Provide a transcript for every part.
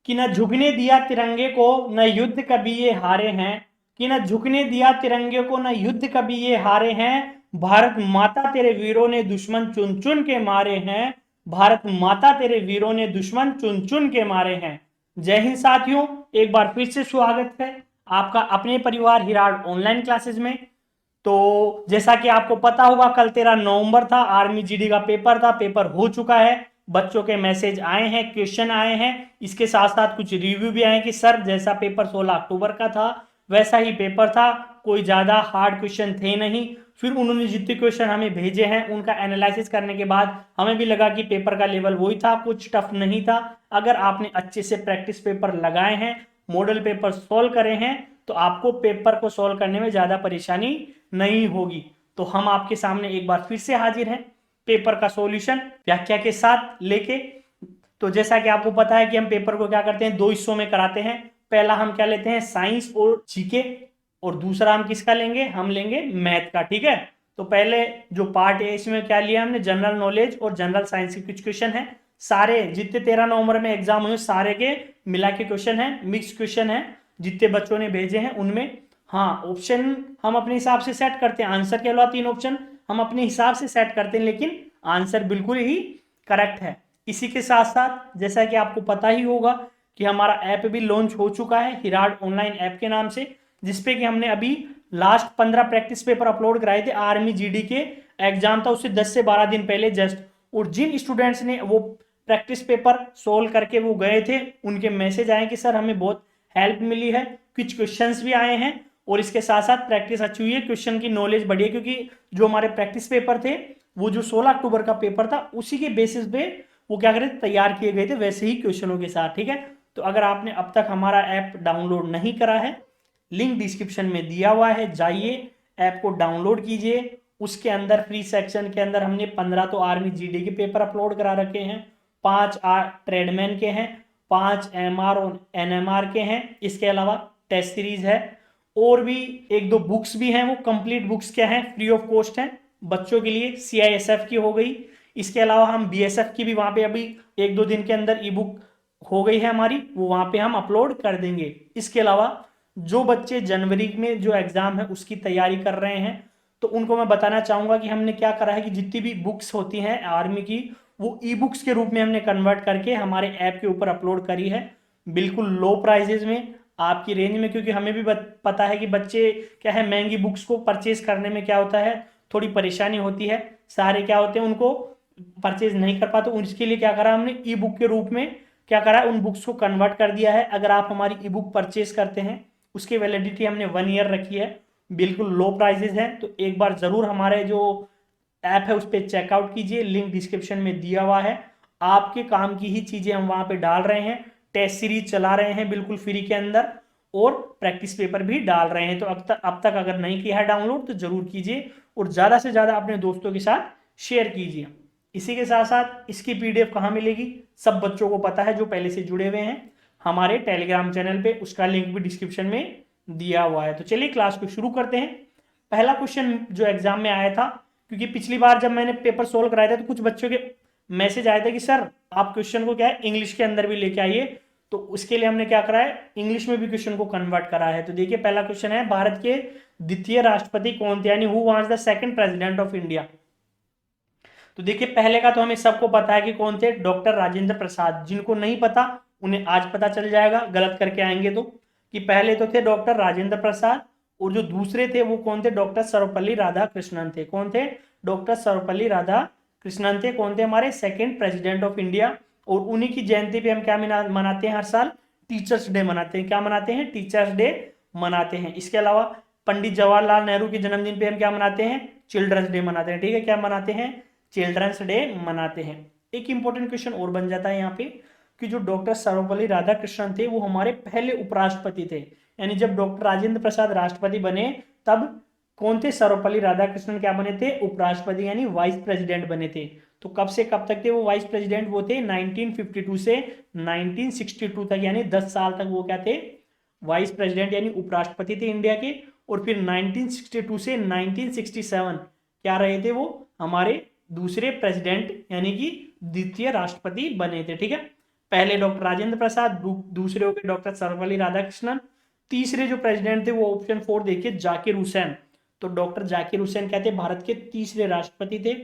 कि न झुकने दिया तिरंगे को न युद्ध कभी ये हारे हैं, कि न झुकने दिया तिरंगे को न युद्ध कभी ये हारे हैं, भारत माता तेरे वीरों ने दुश्मन चुन चुन के मारे हैं, भारत माता तेरे वीरों ने दुश्मन चुन चुन के मारे हैं। जय हिंद साथियों, एक बार फिर से स्वागत है आपका अपने परिवार हिराड ऑनलाइन क्लासेस में। तो जैसा कि आपको पता होगा, कल 13 नवंबर था, आर्मी जीडी का पेपर था, पेपर हो चुका है, बच्चों के मैसेज आए हैं, क्वेश्चन आए हैं, इसके साथ साथ कुछ रिव्यू भी आए कि सर जैसा पेपर 16 अक्टूबर का था वैसा ही पेपर था, कोई ज़्यादा हार्ड क्वेश्चन थे नहीं। फिर उन्होंने जितने क्वेश्चन हमें भेजे हैं उनका एनालिसिस करने के बाद हमें भी लगा कि पेपर का लेवल वही था, कुछ टफ नहीं था। अगर आपने अच्छे से प्रैक्टिस पेपर लगाए हैं, मॉडल पेपर सोल्व करे हैं, तो आपको पेपर को सोल्व करने में ज़्यादा परेशानी नहीं होगी। तो हम आपके सामने एक बार फिर से हाजिर हैं पेपर का सॉल्यूशन व्याख्या के साथ लेके। तो जैसा कि आपको पता है कि हम पेपर को क्या करते हैं, दो हिस्सों में कराते हैं। पहला हम क्या लेते हैं, साइंस और जीके, और दूसरा हम किसका लेंगे, हम लेंगे मैथ का। ठीक है, तो पहले जो पार्ट है इसमें क्या लिया हमने, जनरल नॉलेज और जनरल साइंस के कुछ क्वेश्चन है। सारे जितने 13 नवंबर में एग्जाम हुए सारे के मिला के क्वेश्चन है, मिक्स क्वेश्चन है जितने बच्चों ने भेजे हैं उनमें। हाँ, ऑप्शन हम अपने हिसाब से सेट करते हैं, आंसर के अलावा 3 ऑप्शन हम अपने हिसाब से सेट करते हैं, लेकिन आंसर बिल्कुल ही करेक्ट है। इसी के साथ साथ जैसा कि आपको पता ही होगा कि हमारा ऐप भी लॉन्च हो चुका है, हिराड ऑनलाइन ऐप के नाम से, जिसपे कि हमने अभी लास्ट 15 प्रैक्टिस पेपर अपलोड कराए थे। आर्मी जीडी के एग्जाम था उससे 10 से 12 दिन पहले जस्ट, और जिन स्टूडेंट्स ने वो प्रैक्टिस पेपर सोल्व करके वो गए थे उनके मैसेज आए कि सर हमें बहुत हेल्प मिली है, कुछ क्वेश्चंस भी आए हैं, और इसके साथ साथ प्रैक्टिस अच्छी हुई है, क्वेश्चन की नॉलेज बढ़ी है, क्योंकि जो हमारे प्रैक्टिस पेपर थे वो जो 16 अक्टूबर का पेपर था उसी के बेसिस पे वो क्या करे तैयार किए गए थे, वैसे ही क्वेश्चनों के साथ। ठीक है, तो अगर आपने अब तक हमारा ऐप डाउनलोड नहीं करा है, लिंक डिस्क्रिप्शन में दिया हुआ है, जाइए ऐप को डाउनलोड कीजिए। उसके अंदर फ्री सेक्शन के अंदर हमने 15 तो आर्मी जीडी के पेपर अपलोड करा रखे हैं, 5 ट्रेडमैन के हैं, 5 एमआर और एनएमआर के हैं, इसके अलावा टेस्ट सीरीज है, और भी एक दो बुक्स भी हैं, वो कंप्लीट बुक्स क्या हैं, फ्री ऑफ कॉस्ट हैं बच्चों के लिए। सीआईएसएफ की हो गई, इसके अलावा हम बीएसएफ की भी वहाँ पे अभी एक दो दिन के अंदर ई बुक हो गई है हमारी, वो वहाँ पे हम अपलोड कर देंगे। इसके अलावा जो बच्चे जनवरी में जो एग्ज़ाम है उसकी तैयारी कर रहे हैं, तो उनको मैं बताना चाहूँगा कि हमने क्या करा है कि जितनी भी बुक्स होती हैं आर्मी की वो ई बुक्स के रूप में हमने कन्वर्ट करके हमारे ऐप के ऊपर अपलोड करी है, बिल्कुल लो प्राइजेज में, आपकी रेंज में। क्योंकि हमें भी पता है कि बच्चे क्या है, महंगी बुक्स को परचेज करने में क्या होता है, थोड़ी परेशानी होती है, सारे क्या होते हैं उनको परचेज नहीं कर पाते। उसके लिए क्या करा हमने, ई बुक के रूप में क्या करा है, उन बुक्स को कन्वर्ट कर दिया है। अगर आप हमारी ई बुक परचेज करते हैं, उसकी वैलिडिटी हमने 1 ईयर रखी है, बिल्कुल लो प्राइजेज है। तो एक बार ज़रूर हमारे जो ऐप है उस पर चेकआउट कीजिए, लिंक डिस्क्रिप्शन में दिया हुआ है। आपके काम की ही चीज़ें हम वहाँ पे डाल रहे हैं, टेस्ट सीरीज चला रहे हैं बिल्कुल फ्री के अंदर, और प्रैक्टिस पेपर भी डाल रहे हैं। तो अब तक अगर नहीं किया है डाउनलोड तो ज़रूर कीजिए, और ज़्यादा से ज़्यादा अपने दोस्तों के साथ शेयर कीजिए। इसी के साथ साथ इसकी पीडीएफ कहाँ मिलेगी, सब बच्चों को पता है जो पहले से जुड़े हुए हैं हमारे टेलीग्राम चैनल पे, उसका लिंक भी डिस्क्रिप्शन में दिया हुआ है। तो चलिए क्लास को शुरू करते हैं। पहला क्वेश्चन जो एग्जाम में आया था, क्योंकि पिछली बार जब मैंने पेपर सोल्व कराया था तो कुछ बच्चों के मैसेज आए थे कि सर आप क्वेश्चन को क्या है इंग्लिश के अंदर भी लेके आइए, तो उसके लिए हमने क्या करा है, इंग्लिश में भी क्वेश्चन को कन्वर्ट करा है। तो देखिए पहला क्वेश्चन है, भारत के द्वितीय राष्ट्रपति कौन थे, यानी who was the second president of India. तो देखिए पहले का तो हमें सबको पता है कि कौन थे, डॉक्टर राजेंद्र प्रसाद। जिनको नहीं पता उन्हें आज पता चल जाएगा गलत करके आएंगे तो, कि पहले तो थे डॉक्टर राजेंद्र प्रसाद, और जो दूसरे थे वो कौन थे, डॉक्टर सर्वपल्ली राधाकृष्णन थे। कौन थे, डॉक्टर सर्वपल्ली राधाकृष्णन थे, कौन थे, हमारे सेकंड प्रेसिडेंट ऑफ इंडिया। और उन्हीं की जयंती पे हम क्या मनाते हैं हर साल, टीचर्स डे मनाते हैं। क्या मनाते हैं, टीचर्स डे मनाते हैं। इसके अलावा पंडित जवाहरलाल नेहरू के जन्मदिन पे हम क्या मनाते हैं, चिल्ड्रंस डे मनाते हैं। ठीक है, क्या मनाते हैं, चिल्ड्रंस डे मनाते हैं। एक इंपॉर्टेंट क्वेश्चन और बन जाता है यहाँ पे कि जो डॉक्टर सर्वपल्ली राधाकृष्णन थे वो हमारे पहले उपराष्ट्रपति थे, यानी जब डॉक्टर राजेंद्र प्रसाद राष्ट्रपति बने तब कौन थे, सर्वपल्ली राधाकृष्णन क्या बने थे, उपराष्ट्रपति यानी वाइस प्रेसिडेंट बने थे। तो कब से कब तक थे वो वाइस प्रेसिडेंट, वो थे 1952 से 1962 तक, यानी 10 साल तक वो क्या थे, वाइस प्रेसिडेंट यानी उपराष्ट्रपति थे इंडिया के। और फिर 1962 से 1967 क्या रहे थे, वो हमारे दूसरे प्रेसिडेंट यानी कि द्वितीय राष्ट्रपति बने थे। ठीक है, पहले डॉक्टर राजेंद्र प्रसाद, दूसरे हो गए डॉक्टर सर्वपल्ली राधाकृष्णन, तीसरे जो प्रेसिडेंट थे वो ऑप्शन 4 देखिए जाकिर हुसैन। तो डॉक्टर जाकिर हुसैन कहते हैं भारत के तीसरे राष्ट्रपति थे।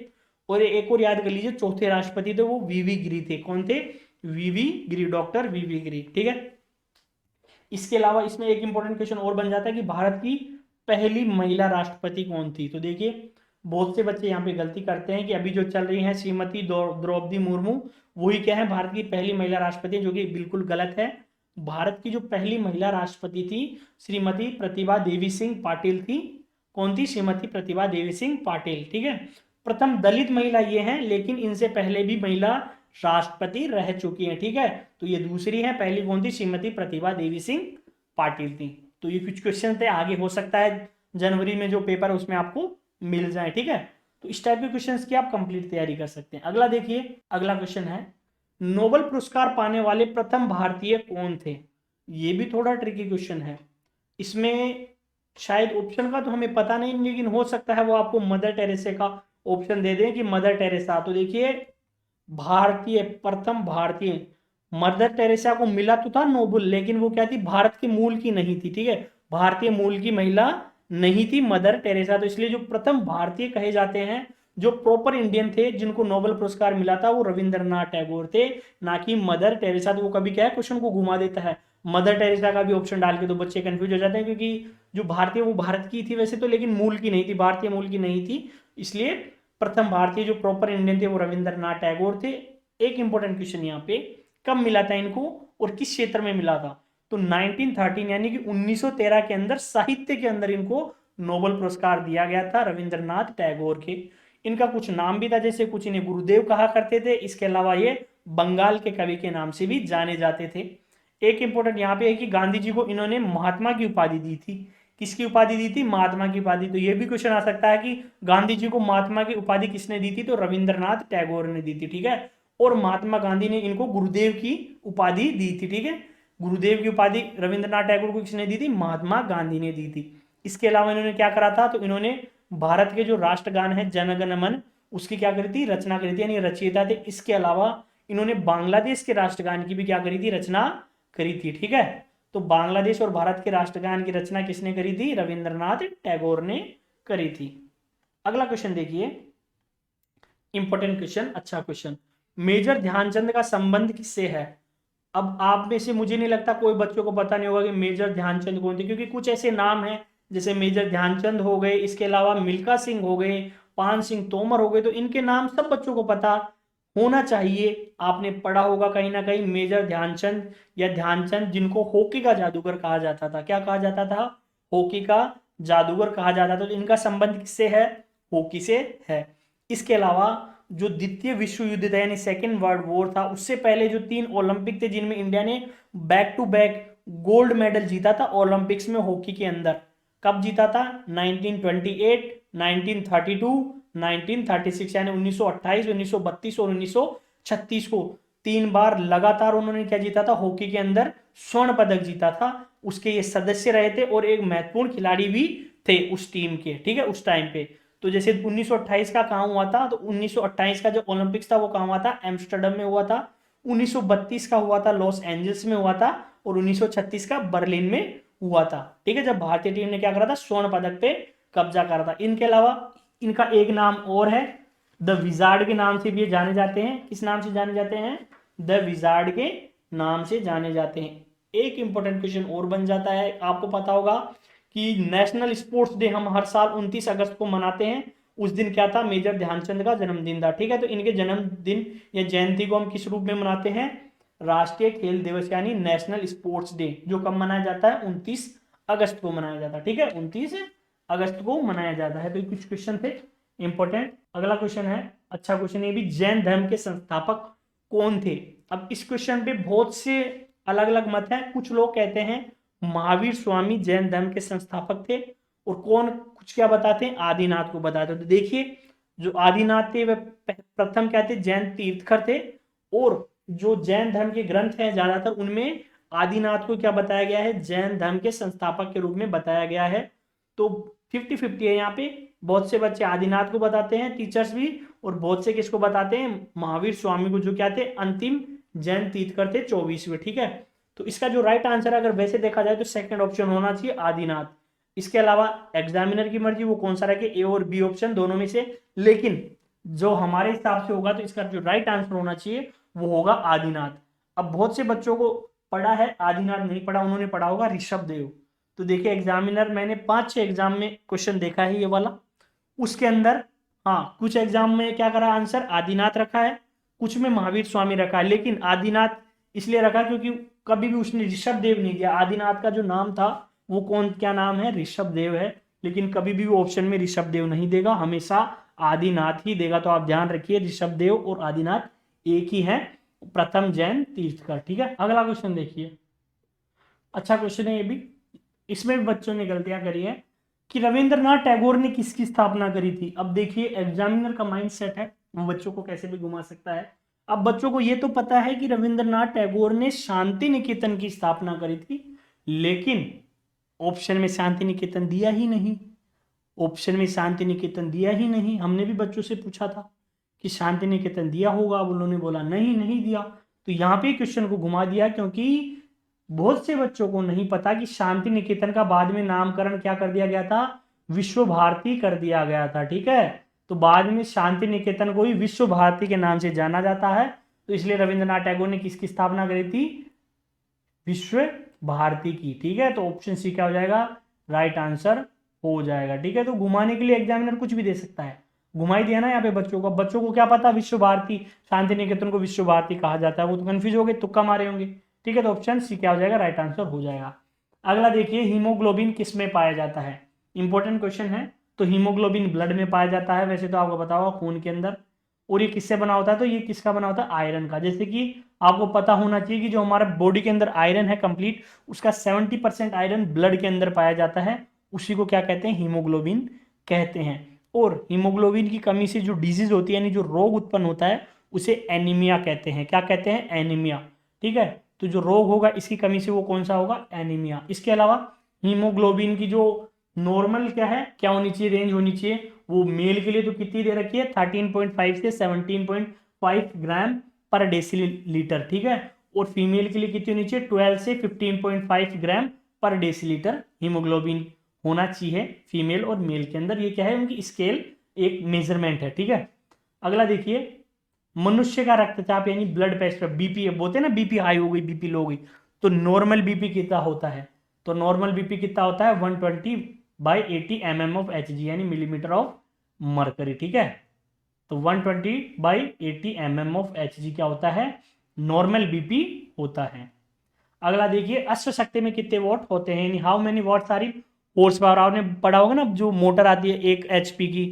और एक और याद कर लीजिए, चौथे राष्ट्रपति थे वो वीवी गिरी थे। कौन थे? वीवी गिरी, डॉक्टर वीवी गिरी। ठीक है, इसके अलावा इसमें एक इंपॉर्टेंट क्वेश्चन और बन जाता है कि भारत की पहली महिला राष्ट्रपति कौन थी। तो देखिए बहुत से बच्चे यहाँ पे गलती करते हैं कि अभी जो चल रही है श्रीमती द्रौपदी मुर्मू, वही क्या है भारत की पहली महिला राष्ट्रपति, जो कि बिल्कुल गलत है। भारत की जो पहली महिला राष्ट्रपति थी श्रीमती प्रतिभा देवी सिंह पाटिल थी। कौन थी? श्रीमती प्रतिभा देवी सिंह पाटिल। ठीक है, प्रथम दलित महिला ये हैं, लेकिन इनसे पहले भी महिला राष्ट्रपति रह चुकी हैं। ठीक है, तो ये दूसरी है, पहली कौन थी? श्रीमती प्रतिभा देवी सिंह पाटिल थी। तो ये कुछ क्वेश्चन थे, आगे हो सकता है जनवरी में जो पेपर है उसमें आपको मिल जाए। ठीक है, तो इस टाइप के क्वेश्चंस की आप कंप्लीट तैयारी कर सकते हैं। अगला देखिए, अगला क्वेश्चन है नोबेल पुरस्कार पाने वाले प्रथम भारतीय कौन थे। ये भी थोड़ा ट्रिकी क्वेश्चन है, इसमें शायद ऑप्शन का तो हमें पता नहीं, लेकिन हो सकता है वो आपको मदर टेरेसा का ऑप्शन दे दें कि मदर टेरेसा। तो देखिए भारतीय, प्रथम भारतीय, मदर टेरेसा को मिला तो था नोबेल, लेकिन वो क्या थी? भारत के मूल की नहीं थी। ठीक है, भारतीय मूल की महिला नहीं थी मदर टेरेसा। तो इसलिए जो प्रथम भारतीय कहे जाते हैं, जो प्रॉपर इंडियन थे, जिनको नोबेल पुरस्कार मिला था, वो रविंद्रनाथ टैगोर थे, ना कि मदर टेरेसा। तो वो कभी क्या है क्वेश्चन को घुमा देता है, मदर टेरेसा का भी ऑप्शन डाल के तो बच्चे कंफ्यूज हो जाते हैं, क्योंकि जो भारतीय वो भारत की थी वैसे तो, लेकिन मूल की नहीं थी, भारतीय मूल की नहीं थी। इसलिए प्रथम भारतीय जो प्रॉपर इंडियन थे वो रविंद्रनाथ टैगोर थे। एक इंपॉर्टेंट क्वेश्चन यहाँ पे, कब मिला था इनको और किस क्षेत्र में मिला था? तो 1913 यानी कि 1913 के अंदर साहित्य के अंदर इनको नोबेल पुरस्कार दिया गया था रविंद्रनाथ टैगोर के। इनका कुछ नाम भी था, जैसे कुछ इन्हें गुरुदेव कहा करते थे, इसके अलावा ये बंगाल के कवि के नाम से भी जाने जाते थे। एक इंपॉर्टेंट यहाँ पे है कि गांधी जी को इन्होंने महात्मा की उपाधि दी थी। किसकी उपाधि दी थी? महात्मा की उपाधि। तो ये भी क्वेश्चन आ सकता है कि गांधी जी को महात्मा की उपाधि किसने दी थी? तो रविंद्रनाथ टैगोर ने दी थी। ठीक है, और महात्मा गांधी ने इनको गुरुदेव की उपाधि दी थी। ठीक है, गुरुदेव की उपाधि रविंद्रनाथ टैगोर को किसने दी थी? महात्मा गांधी ने दी थी। इसके अलावा इन्होंने क्या करा था? तो इन्होंने भारत के जो राष्ट्रगान है जन गण मन, उसकी क्या करी थी? रचना करी थी, यानी रचयिता थे। इसके अलावा इन्होंने बांग्लादेश के राष्ट्रगान की भी क्या करी थी? रचना करी थी। ठीक है, तो बांग्लादेश और भारत के राष्ट्रगान की रचना किसने करी थी? रविंद्रनाथ टैगोर ने करी थी। अगला क्वेश्चन देखिए, इंपॉर्टेंट क्वेश्चन, अच्छा क्वेश्चन, मेजर ध्यानचंद का संबंध किससे है? अब आप में से मुझे नहीं लगता कोई बच्चों को पता नहीं होगा कि मेजर ध्यानचंद कौन थे, क्योंकि कुछ ऐसे नाम हैं जैसे मेजर ध्यानचंद हो गए, इसके अलावा मिल्खा सिंह हो गए, पान सिंह तोमर हो गए, तो इनके नाम सब बच्चों को पता होना चाहिए। आपने पढ़ा होगा कहीं ना कहीं मेजर ध्यानचंद या ध्यानचंद, जिनको हॉकी का जादूगर कहा जाता था। क्या कहा जाता था? हॉकी का जादूगर कहा जाता था। तो इनका संबंध किससे है? हॉकी से है। इसके अलावा जो द्वितीय विश्व युद्ध था यानी सेकेंड वर्ल्ड वॉर था, उससे पहले जो 3 ओलंपिक थे जिनमें इंडिया ने back to back gold medal जीता था ओलंपिक्स में हॉकी के अंदर। कब जीता था? 1928, 1932, 1936, यानी 1928, 1932 और 1936 को 3 बार लगातार उन्होंने क्या जीता था? हॉकी के अंदर स्वर्ण पदक जीता था। उसके ये सदस्य रहे थे और एक महत्वपूर्ण खिलाड़ी भी थे उस टीम के। ठीक है, उस टाइम पे तो जैसे 1928 का कहाँ हुआ था? तो 1928 का जो ओलंपिक्स था वो कहाँ हुआ था? एम्स्टर्डम में हुआ था। 1932 का हुआ था लॉस एंजल्स में हुआ था, और 1936 का बर्लिन में हुआ था। ठीक है, जब भारतीय टीम ने क्या करा था? स्वर्ण पदक पे कब्जा करा था। इनके अलावा इनका एक नाम और है, द विजार्ड के नाम से भी ये जाने जाते हैं। किस नाम से जाने जाते हैं? द विजार्ड के नाम से जाने जाते हैं। एक इंपॉर्टेंट क्वेश्चन और बन जाता है, आपको पता होगा कि नेशनल स्पोर्ट्स डे हम हर साल 29 अगस्त को मनाते हैं। उस दिन क्या था? मेजर ध्यानचंद का जन्मदिन था। ठीक है, तो इनके जन्मदिन या जयंती को हम किस रूप में मनाते हैं? राष्ट्रीय खेल दिवस यानी नेशनल स्पोर्ट्स डे, जो कब मनाया जाता है? 29 अगस्त को मनाया जाता है। ठीक है, 29 अगस्त को मनाया जाता है। तो कुछ क्वेश्चन थे इंपॉर्टेंट। अगला क्वेश्चन है, अच्छा क्वेश्चन, ये भी जैन धर्म के संस्थापक कौन थे? अब इस क्वेश्चन पे बहुत से अलग अलग मत हैं। कुछ लोग कहते हैं महावीर स्वामी जैन धर्म के संस्थापक थे, और कौन कुछ क्या बताते हैं? आदिनाथ को बताते हैं। तो देखिए जो आदिनाथ थे वे प्रथम क्या थे? जैन तीर्थकर थे, और जो जैन धर्म के ग्रंथ हैं ज्यादातर उनमें आदिनाथ को क्या बताया गया है? जैन धर्म के संस्थापक के रूप में बताया गया है। तो 50-50 है यहाँ पे। बहुत से बच्चे आदिनाथ को बताते हैं टीचर्स भी, और बहुत से किसको बताते हैं? महावीर स्वामी को, जो क्या थे? अंतिम जैन तीर्थकर थे 24वें। ठीक है, तो इसका जो राइट आंसर अगर वैसे देखा जाए तो सेकंड ऑप्शन होना चाहिए आदिनाथ। इसके अलावा एग्जामिनर की मर्जी वो कौन सा रखे, ए और बी ऑप्शन दोनों में से, लेकिन जो हमारे हिसाब से होगा तो इसका जो राइट आंसर होना चाहिए वो होगा आदिनाथ। अब बहुत से बच्चों को पढ़ा है, आदिनाथ नहीं पढ़ा, उन्होंने पढ़ा होगा ऋषभ देव। तो देखिए एग्जामिनर मैंने 5-6 एग्जाम में क्वेश्चन देखा है ये वाला, उसके अंदर हाँ कुछ एग्जाम में क्या करा आंसर आदिनाथ रखा है, कुछ में महावीर स्वामी रखा है, लेकिन आदिनाथ इसलिए रखा क्योंकि कभी भी उसने ऋषभ देव नहीं दिया। आदिनाथ का जो नाम था वो कौन, क्या नाम है, ऋषभ देव है, लेकिन कभी भी वो ऑप्शन में ऋषभ देव नहीं देगा, हमेशा आदिनाथ ही देगा। तो आप ध्यान रखिए ऋषभ देव और आदिनाथ एक ही है, प्रथम जैन तीर्थकर। ठीक है, अगला क्वेश्चन देखिए, अच्छा क्वेश्चन है ये भी, इसमें भी बच्चों ने गलतियां करी है कि रविंद्रनाथ टैगोर ने किसकी स्थापना करी थी। अब देखिए एग्जामिनर का माइंड सेट है, वो बच्चों को कैसे भी घुमा सकता है। अब बच्चों को ये तो पता है कि रविंद्रनाथ टैगोर ने शांति निकेतन की स्थापना करी थी, लेकिन ऑप्शन में शांति निकेतन दिया ही नहीं, ऑप्शन में शांति निकेतन दिया ही नहीं। हमने भी बच्चों से पूछा था कि शांति निकेतन दिया होगा, उन्होंने बोला नहीं, नहीं दिया। तो यहाँ पे क्वेश्चन को घुमा दिया, क्योंकि बहुत से बच्चों को नहीं पता कि शांति निकेतन का बाद में नामकरण क्या कर दिया गया था, विश्व भारती कर दिया गया था। ठीक है, तो बाद में शांति निकेतन को ही विश्व भारती के नाम से जाना जाता है। तो इसलिए रविंद्रनाथ टैगोर ने किसकी स्थापना करी थी, विश्व भारती की। ठीक है, तो ऑप्शन सी क्या हो जाएगा, राइट आंसर हो जाएगा। ठीक है, तो घुमाने के लिए एग्जामिनर कुछ भी दे सकता है, घुमाई दिया ना यहाँ पे बच्चों को। बच्चों को क्या पता विश्व भारती, शांति निकेतन को विश्व भारती कहा जाता है, वो तो कंफ्यूज हो गए, तुक्का मारे होंगे। ठीक है, तो ऑप्शन सी क्या हो जाएगा, राइट आंसर हो जाएगा। अगला देखिए, हीमोग्लोबिन किस में पाया जाता है, इंपॉर्टेंट क्वेश्चन है। तो हीमोग्लोबिन ब्लड में पाया जाता है, वैसे तो आपको पता होगा खून के अंदर। और ये किससे बना होता है, तो ये किसका बना होता है, आयरन का। जैसे कि आपको पता होना चाहिए कि जो हमारा बॉडी के अंदर आयरन है कंप्लीट, उसका 70% आयरन ब्लड के अंदर पाया जाता है, उसी को क्या कहते हैं, हीमोग्लोबिन कहते हैं। और हीमोग्लोबिन की कमी से जो डिजीज होती है, यानी जो रोग उत्पन्न होता है, उसे एनीमिया कहते हैं। क्या कहते हैं, एनीमिया। ठीक है, तो जो रोग होगा इसकी कमी से वो कौन सा होगा, एनीमिया। इसके अलावा हीमोग्लोबिन की जो नॉर्मल क्या है, क्या होनी चाहिए, रेंज होनी चाहिए, वो मेल के लिए तो कितनी दे रखी है, 13.5 से 17.5 ग्राम पर डेसीलीटर। ठीक है, और फीमेल के लिए कितनी होनी चाहिए, 12 से 15.5 ग्राम पर डेसीलीटर हीमोग्लोबिन होना चाहिए फीमेल और मेल के अंदर। ये क्या है, उनकी स्केल एक मेजरमेंट है। ठीक है, अगला देखिए, मनुष्य का रक्तचाप यानी ब्लड प्रेशर, बीपी बोलते हैं ना, बीपी हाई हो गई, बीपी लो हो गई, तो नॉर्मल बीपी कितना होता है, तो नॉर्मल बीपी कितना होता है, 120/80 mm ऑफ Hg, यानी मिलीमीटर ऑफ मरकरी। ठीक है, तो 120/80 mm ऑफ Hg क्या होता है, नॉर्मल बीपी होता है। अगला देखिए, अश्व शक्ति में कितने वॉट होते हैं, यानी how many watts are in horse power. आपने पढ़ा होगा ना, जो मोटर आती है 1 HP की,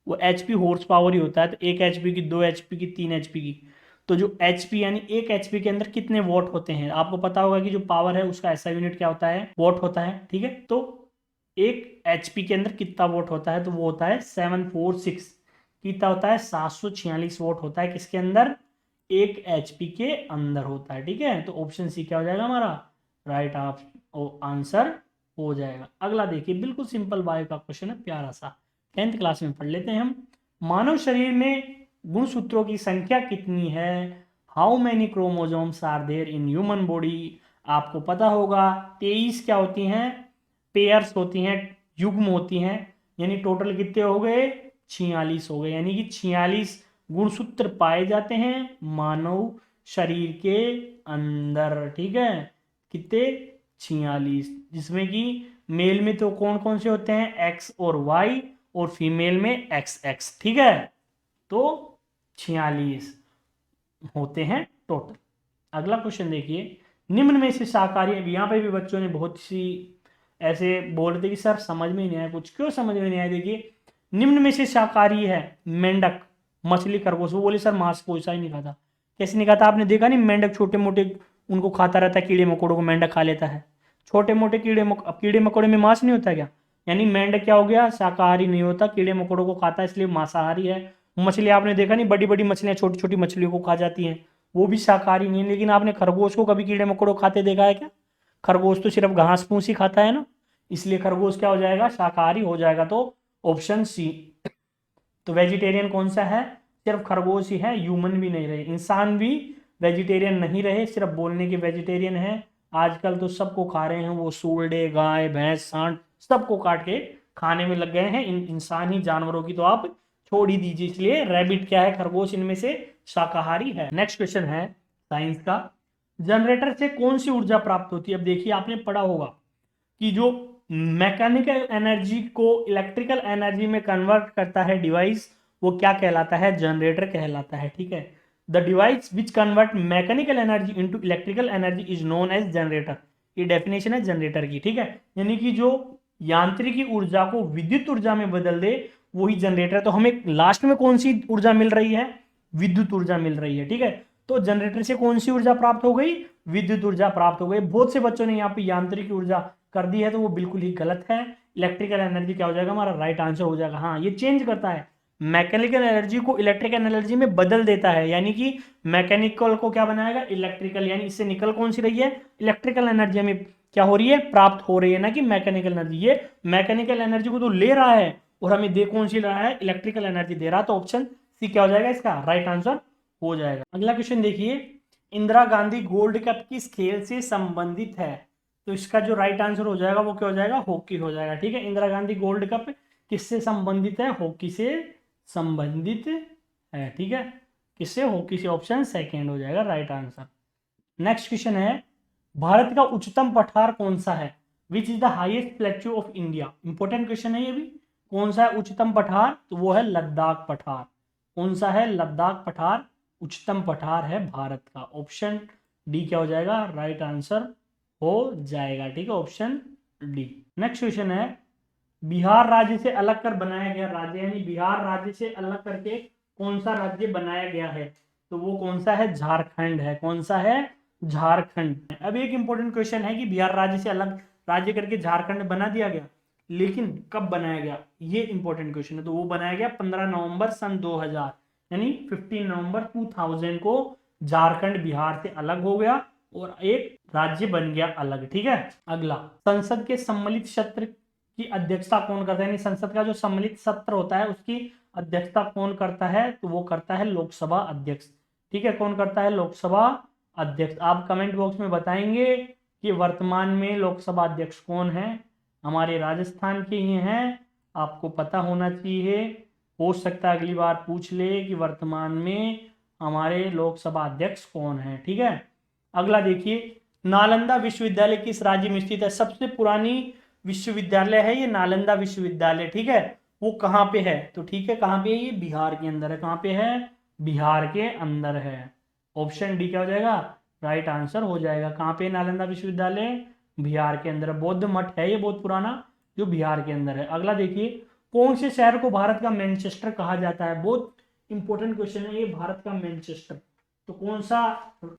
वो HP हॉर्स पावर ही होता है। तो 1 HP की, 2 HP की, 3 HP की, तो जो HP यानी 1 HP के अंदर कितने वॉट होते हैं, आपको पता होगा कि जो पावर है उसका ऐसा यूनिट क्या होता है, वॉट होता है। ठीक है, तो 1 HP के अंदर कितना वॉट होता है, तो वो होता है 746, कितना होता है, 746 वॉट होता है, किसके अंदर, 1 HP के अंदर होता है। ठीक है, तो ऑप्शन सी क्या हो जाएगा हमारा, राइट आंसर हो जाएगा। अगला देखिए, बिल्कुल सिंपल बायो का क्वेश्चन है, प्यारा सा, 10th क्लास में पढ़ लेते हैं हम। मानव शरीर में गुणसूत्रों की संख्या कितनी है, how many chromosomes are there in human body. आपको पता होगा 23 क्या होती हैं, पेयर्स होती हैं, युग्म होती हैं, यानी टोटल कितने हो गए, 46 हो गए, यानी कि 46 गुणसूत्र पाए जाते हैं मानव शरीर के अंदर। ठीक है, कितने, 46, जिसमें कि मेल में तो कौन कौन से होते हैं, एक्स और वाई, और फीमेल में XX। ठीक है, तो 46 होते हैं टोटल। अगला क्वेश्चन देखिए, निम्न में से शाकाहारी, यहाँ पे भी बच्चों ने बहुत सी ऐसे बोल रहे थे कि सर समझ में नहीं आया कुछ, क्यों समझ में नहीं आया, देखिए निम्न में से शाकाहारी है मेंढक, मछली, खरगोश। वो बोले सर मांस कोई सा ही नहीं खाता, कैसे नहीं खाता, आपने देखा नहीं, मेंढक छोटे मोटे उनको खाता रहता है, कीड़े मकोड़ों को मेंढक खा लेता है, छोटे मोटे कीड़े मकोड़े में मांस नहीं होता क्या, यानी मेंढक क्या हो गया, शाकाहारी नहीं होता, कीड़े मकोड़ों को खाता है, इसलिए मांसाहारी है। मछली आपने देखा नहीं, बड़ी बड़ी मछलियां छोटी छोटी मछलियों को खा जाती हैं, वो भी शाकाहारी नहीं है। लेकिन आपने खरगोश को कभी कीड़े मकोड़ों खाते देखा है क्या, खरगोश तो सिर्फ घास फूस ही खाता है ना, इसलिए खरगोश क्या हो जाएगा, शाकाहारी हो जाएगा। तो ऑप्शन सी। तो वेजिटेरियन कौन सा है, सिर्फ खरगोश ही है, ह्यूमन भी नहीं रहे, इंसान भी वेजिटेरियन नहीं रहे, सिर्फ बोलने के वेजिटेरियन हैं। आजकल तो सबको खा रहे हैं, वो सूरडे, गाय, भैंस, सांड सबको काट के खाने में लग गए हैं। इंसान ही जानवरों की तो आप छोड़ ही दीजिए। इसलिए रैबिट क्या है, खरगोश इनमें से शाकाहारी है। नेक्स्ट क्वेश्चन है साइंस का, जनरेटर से कौन सी ऊर्जा प्राप्त होती है? अब देखिए आपने पढ़ा होगा कि जो मैकेनिकल एनर्जी को इलेक्ट्रिकल एनर्जी में कन्वर्ट करता है डिवाइस, वो क्या कहलाता है? जनरेटर कहलाता है। ठीक है, the device which convert mechanical energy into electrical energy is known as generator. ये डेफिनेशन है जनरेटर की। ठीक है, यानी कि जो यांत्रिकी ऊर्जा को विद्युत ऊर्जा में बदल दे वही जनरेटर। तो हमें लास्ट में कौन सी ऊर्जा मिल रही है? विद्युत ऊर्जा मिल रही है। ठीक है, तो जनरेटर से कौन सी ऊर्जा प्राप्त हो गई? विद्युत ऊर्जा प्राप्त हो गई। बहुत से बच्चों ने यहाँ पे यांत्रिक ऊर्जा कर दी है, तो वो बिल्कुल ही गलत है। इलेक्ट्रिकल एनर्जी क्या हो जाएगा? हमारा राइट आंसर हो जाएगा। हाँ, ये चेंज करता है, मैकेनिकल एनर्जी को इलेक्ट्रिकल एनर्जी में बदल देता है, यानी कि मैकेनिकल को क्या बनाएगा? इलेक्ट्रिकल। यानी इससे निकल कौन सी रही है? इलेक्ट्रिकल एनर्जी हमें क्या हो रही है? प्राप्त हो रही है, ना कि मैकेनिकल एनर्जी। ये मैकेनिकल एनर्जी को तो ले रहा है और हमें दे कौन सी रहा है? इलेक्ट्रिकल एनर्जी दे रहा। तो ऑप्शन सी क्या हो जाएगा? इसका राइट आंसर हो जाएगा। अगला क्वेश्चन देखिए, इंदिरा गांधी गोल्ड कप किस खेल से संबंधित है? तो इसका जो राइट आंसर हो जाएगा वो क्या हो जाएगा? हॉकी हो जाएगा। ठीक है, इंदिरा गांधी गोल्ड कप किससे संबंधित है? हॉकी से संबंधित है। ठीक है, किससे? हॉकी से। ऑप्शन सेकेंड हो जाएगा राइट आंसर। नेक्स्ट क्वेश्चन है, भारत का उच्चतम पठार कौन सा है? Which is the highest plateau of India. Important question है ये भी। कौन सा है उच्चतम पठार? तो वो है लद्दाख पठार। कौन सा है? लद्दाख पठार उच्चतम पठार है भारत का। ऑप्शन डी क्या हो जाएगा? राइट आंसर हो जाएगा। ठीक है, ऑप्शन डी। नेक्स्ट क्वेश्चन है, बिहार राज्य से अलग कर बनाया गया राज्य, यानी बिहार राज्य से अलग करके कौन सा राज्य बनाया गया है? तो वो कौन सा है? झारखंड है। कौन सा है? झारखंड। अब एक इंपॉर्टेंट क्वेश्चन है कि बिहार राज्य से अलग राज्य करके झारखंड बना दिया गया, लेकिन कब बनाया गया? ये इंपॉर्टेंट क्वेश्चन है। तो वो बनाया गया 15 नवंबर सन 2000, यानी 15 नवंबर 2000 को झारखंड बिहार से अलग हो गया और एक राज्य बन गया अलग। ठीक है, अगला, संसद के सम्मिलित सत्र की अध्यक्षता कौन करता है? यानी संसद का जो सम्मिलित सत्र होता है उसकी अध्यक्षता कौन करता है? तो वो करता है लोकसभा अध्यक्ष। ठीक है, कौन करता है? लोकसभा अध्यक्ष। आप कमेंट बॉक्स में बताएंगे कि वर्तमान में लोकसभा अध्यक्ष कौन है? हमारे राजस्थान के ही हैं, आपको पता होना चाहिए। हो सकता है अगली बार पूछ ले कि वर्तमान में हमारे लोकसभा अध्यक्ष कौन है। ठीक है, अगला देखिए, नालंदा विश्वविद्यालय किस राज्य में स्थित है? सबसे पुरानी विश्वविद्यालय है ये नालंदा विश्वविद्यालय। ठीक है, वो कहाँ पे है? तो ठीक है, कहाँ पे है? ये बिहार के अंदर है। कहाँ पे है? बिहार के अंदर है। ऑप्शन डी क्या हो जाएगा? राइट आंसर हो जाएगा। कहाँ पे नालंदा विश्वविद्यालय? बिहार के अंदर। बौद्ध मठ है ये बहुत पुराना, जो बिहार के अंदर है। अगला देखिए, कौन से शहर को भारत का मैनचेस्टर कहा जाता है? बहुत इंपॉर्टेंट क्वेश्चन है ये, भारत का मैनचेस्टर। तो कौन सा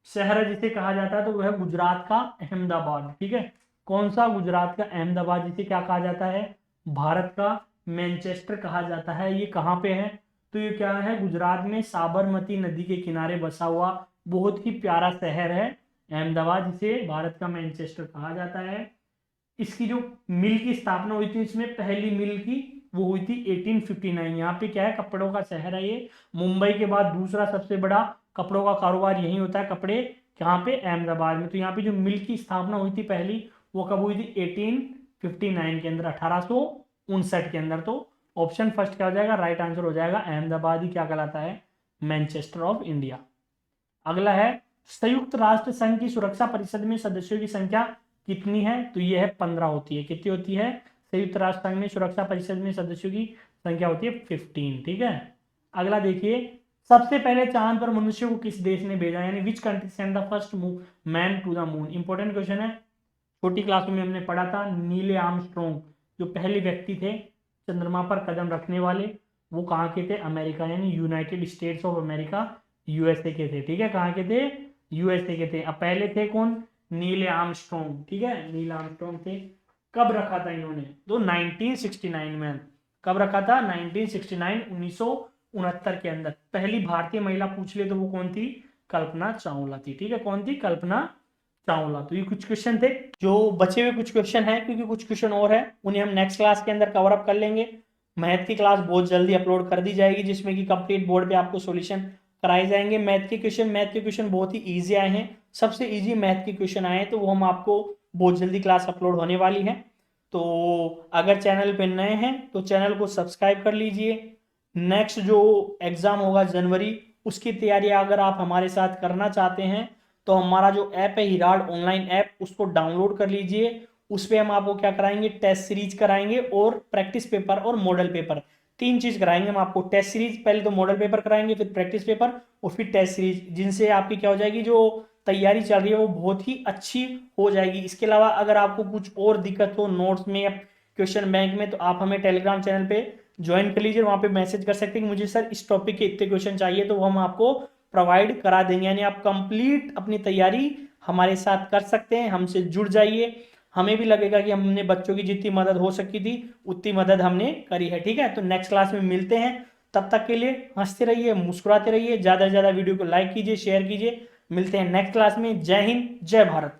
शहर है जिसे कहा जाता है? तो वह है गुजरात का अहमदाबाद। ठीक है, कौन सा? गुजरात का अहमदाबाद, जिसे क्या कहा जाता है? भारत का मैनचेस्टर कहा जाता है। ये कहाँ पे है? तो ये क्या है? गुजरात में साबरमती नदी के किनारे बसा हुआ बहुत ही प्यारा शहर है अहमदाबाद, जिसे भारत का मैनचेस्टर कहा जाता है। इसकी जो मिल की स्थापना हुई थी, इसमें पहली मिल की वो हुई थी 1859। यहाँ पे क्या है? कपड़ों का शहर है ये। मुंबई के बाद दूसरा सबसे बड़ा कपड़ों का कारोबार यही होता है, कपड़े। कहाँ पे? अहमदाबाद में। तो यहाँ पे जो मिल की स्थापना हुई थी पहली, वो कब हुई थी? 1859 के अंदर, 1859 के अंदर। तो ऑप्शन फर्स्ट क्या हो जाएगा? राइट आंसर हो जाएगा। अहमदाबाद ही क्या कहलाता है? Manchester of India. अगला है, संयुक्त राष्ट्र संघ की सुरक्षा परिषद में सदस्यों की संख्या कितनी है? तो ये है 15 होती है। कितनी होती है? संयुक्त राष्ट्र संघ में सुरक्षा परिषद में सदस्यों की संख्या होती है 15। ठीक है, अगला देखिए, सबसे पहले चांद पर मनुष्य को किस देश ने भेजा? यानी which country send the first man to the moon. Important question है, छोटी क्लास में हमने पढ़ा था। नील आर्मस्ट्रॉन्ग जो पहले व्यक्ति थे चंद्रमा पर कदम रखने वाले, वो कहाँ के थे? अमेरिका, यानी United states of America, USA के थे। ठीक है, कहाँ के थे? यूएसए के थे। अब पहले थे कौन? Neil Armstrong. ठीक है, नील आर्मस्ट्रॉन्ग थे। कब रखा था इन्होंने? तो 1969 में। कब रखा था? 1969, 1969 के अंदर। पहली भारतीय महिला पूछ ले तो वो कौन थी? कल्पना चावला थी। ठीक है, कौन थी? कल्पना चावला। तो ये कुछ क्वेश्चन थे। जो बचे हुए कुछ क्वेश्चन हैं, क्योंकि कुछ क्वेश्चन और है, उन्हें हम नेक्स्ट क्लास के अंदर कवर अप कर लेंगे। मैथ की क्लास बहुत जल्दी अपलोड कर दी जाएगी, जिसमें कि कंप्लीट बोर्ड पे आपको सॉल्यूशन कराए जाएंगे। मैथ के क्वेश्चन बहुत ही ईजी आए हैं, सबसे ईजी मैथ के क्वेश्चन आए हैं, तो वो हम आपको बहुत जल्दी क्लास अपलोड होने वाली है। तो अगर चैनल पे नए हैं तो चैनल को सब्सक्राइब कर लीजिए। नेक्स्ट जो एग्जाम होगा जनवरी, उसकी तैयारी अगर आप हमारे साथ करना चाहते हैं तो हमारा जो ऐप है हिराड ऑनलाइन ऐप, उसको डाउनलोड कर लीजिए। उस पर हम आपको क्या कराएंगे, टेस्ट सीरीज कराएंगे और प्रैक्टिस पेपर और मॉडल पेपर, तीन चीज कराएंगे हम आपको। टेस्ट सीरीज पहले तो मॉडल पेपर कराएंगे, फिर प्रैक्टिस पेपर और फिर टेस्ट सीरीज, जिनसे आपकी क्या हो जाएगी, जो तैयारी चल रही है वो बहुत ही अच्छी हो जाएगी। इसके अलावा अगर आपको कुछ और दिक्कत हो नोट्स में या क्वेश्चन बैंक में, तो आप हमें टेलीग्राम चैनल पे ज्वाइन कर लीजिए, वहां पे मैसेज कर सकते हैं कि मुझे सर इस टॉपिक के इतने क्वेश्चन चाहिए, तो वो हम आपको प्रोवाइड करा देंगे। यानी आप कंप्लीट अपनी तैयारी हमारे साथ कर सकते हैं, हमसे जुड़ जाइए। हमें भी लगेगा कि हमने बच्चों की जितनी मदद हो सकी थी उतनी मदद हमने करी है। ठीक है, तो नेक्स्ट क्लास में मिलते हैं, तब तक के लिए हंसते रहिए, मुस्कुराते रहिए, ज्यादा से ज्यादा वीडियो को लाइक कीजिए, शेयर कीजिए। मिलते हैं नेक्स्ट क्लास में। जय हिंद, जय भारत।